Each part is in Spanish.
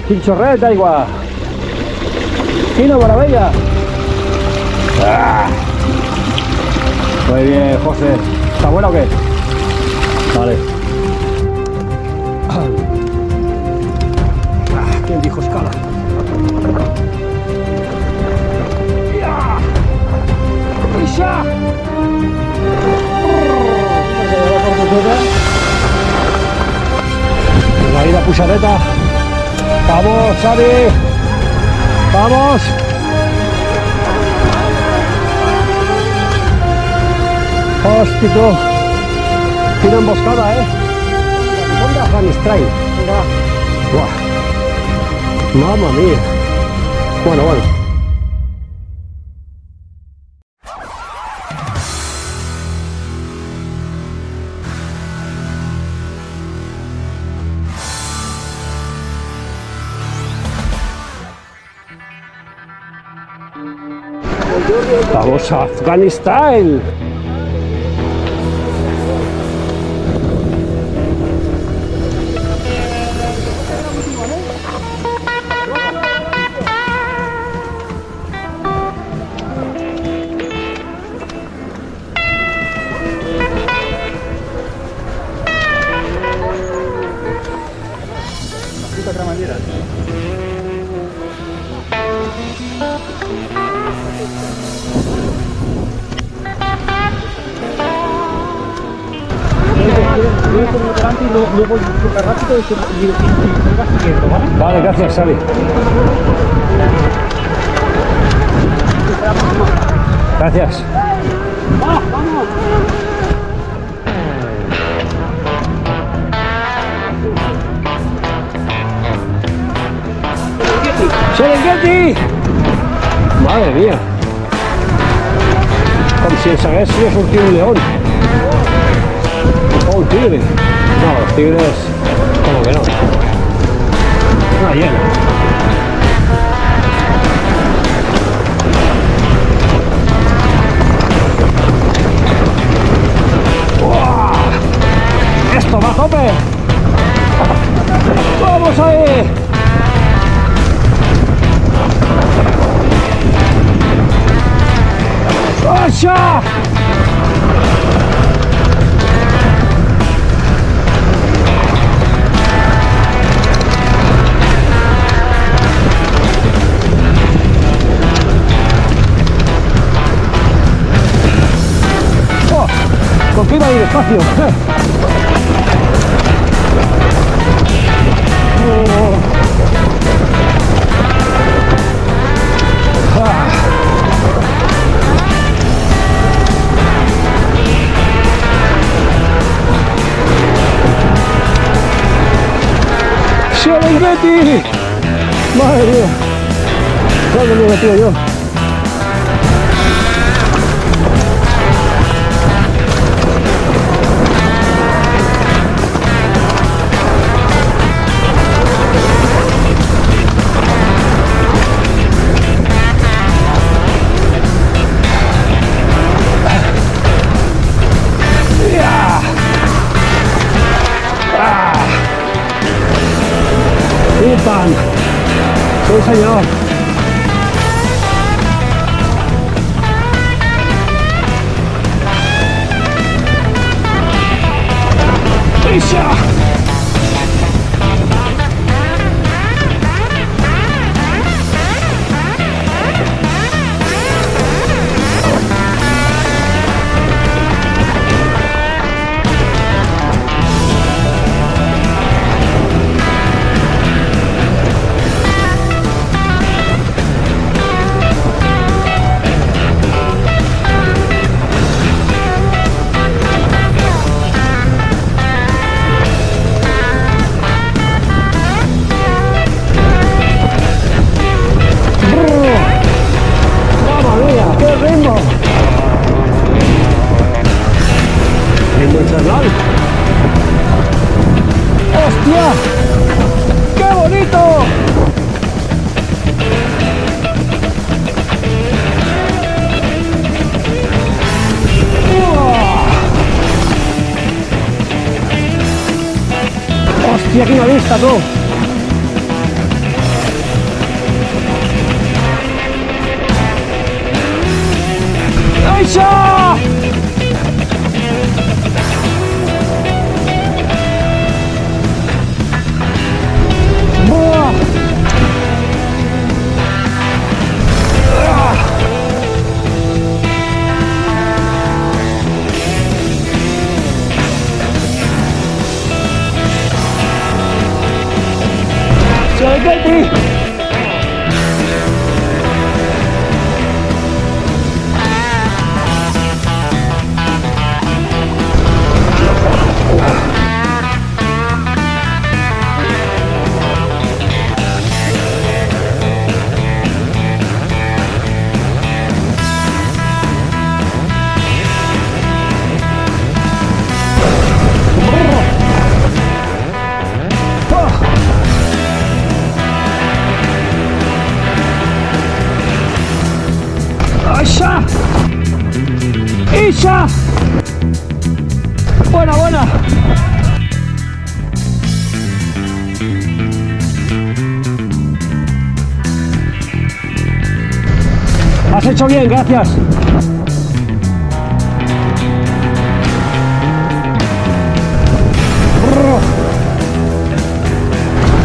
Quin xorret d'aigua! Quina meravella! Muy bien, José. ¿Está buena o qué? Vale. ¿Quién dijo escala? ¡Isha! La ida pusadeta. Vamos, Xavi. Vamos. Hosti, tú. Quina emboscada, Honda Hammerstrain. Buah. Mamma mía. Bueno. Vamos a Afganistán. Luego súper rápido y vas siguiendo, ¿vale? Vale, gracias, Xavi. Gracias. ¡Vamos! Serengeti! Madre mía. Com si ens hagués sortit un león. O un tigre. No, los tigres, como que no. Una hiena. ¡Uah! ¡Esto va a tope! ¡Vamos ahí! ¡Asha! ¿Con qué iba a ir despacio? ¡Serengeti! ¡Madre mía! ¿Dónde me he metido yo? ¡Pan! ¡Sí, señor! ¡Isha! ¡Hostia! ¡Qué bonito! ¡Hostia, qué una vista, tú! ¡Isha! ¡Buah! ¡Serengeti! ¡Isha! ¡Isha! Buena, buena. Has hecho bien, gracias.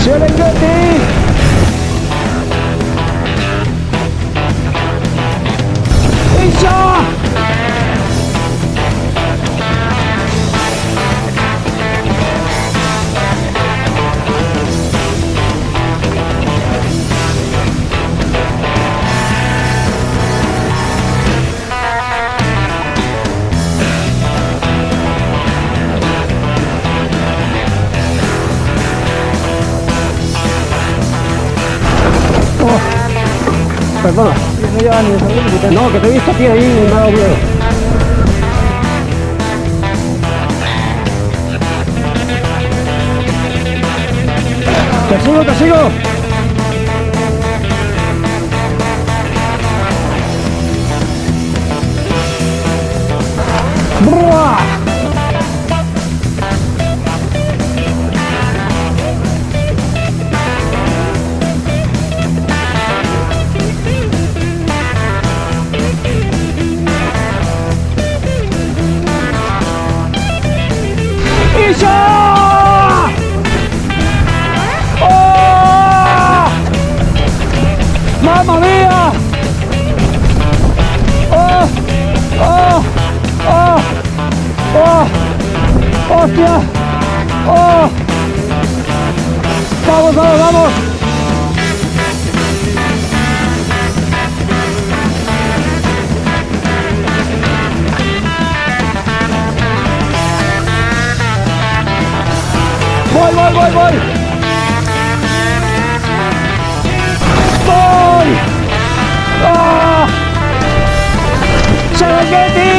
Serengeti. ¡Isha! Perdona. No lleva ni eso. No, que te he visto aquí ahí y me ha dado miedo. ¡Te sigo, te sigo! ¡Buah! ¡Isha! ¡Oh! ¡Mamma mía! ¡Oh! ¡Oh! ¡Oh! ¡Oh! ¡Hostia! ¡Oh! ¡Vamos, vamos, vamos! ¡Voy, voy, voy, voy! ¡Voy! ¡Ah! ¡Serengeti!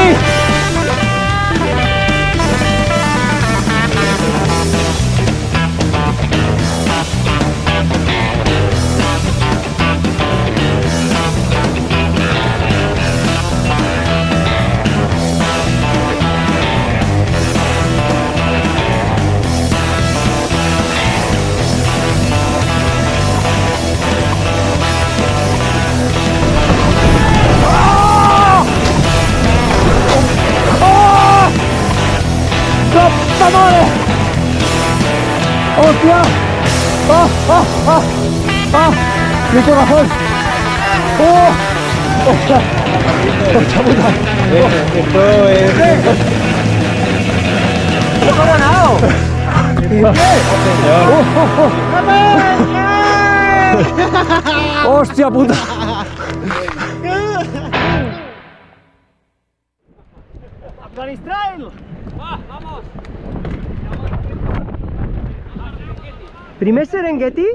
¡Vamos! ¡Hostia! ¡Ah! ¡Ah! ¡Ah! ¡Ah! ¡Mi corazón! ¡Oh! ¡Hostia! ¡Hostia puta! Esto es... ¡Esto ha ganado! ¡Hostia puta! ¡Afganistán! ¡Vamos! ¿Primer Serengeti?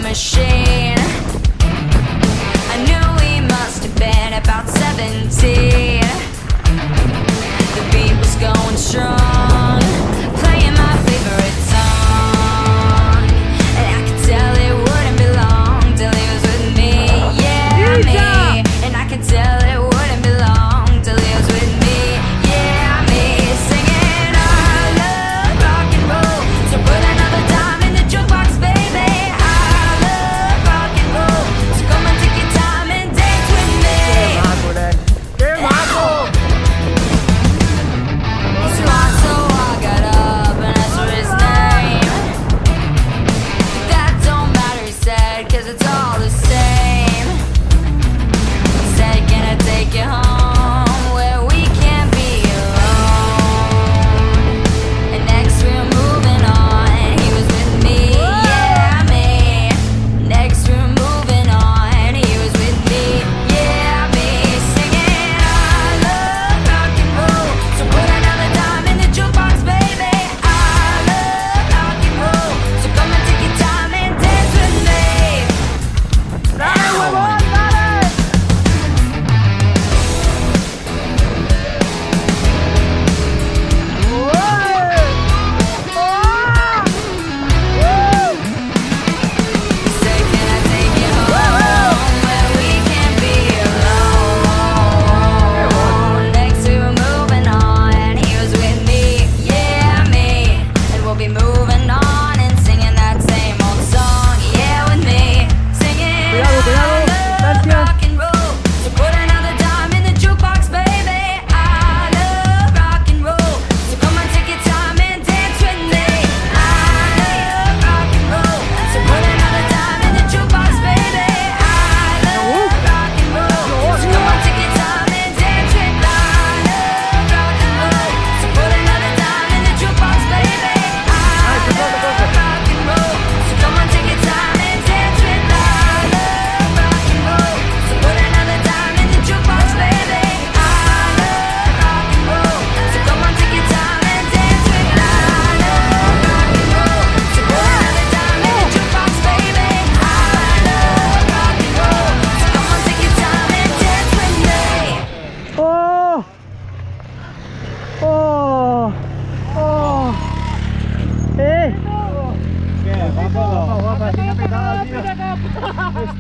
Machine. I knew we must have been about 17. The beat was going strong, playing my favorite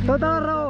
Totoro.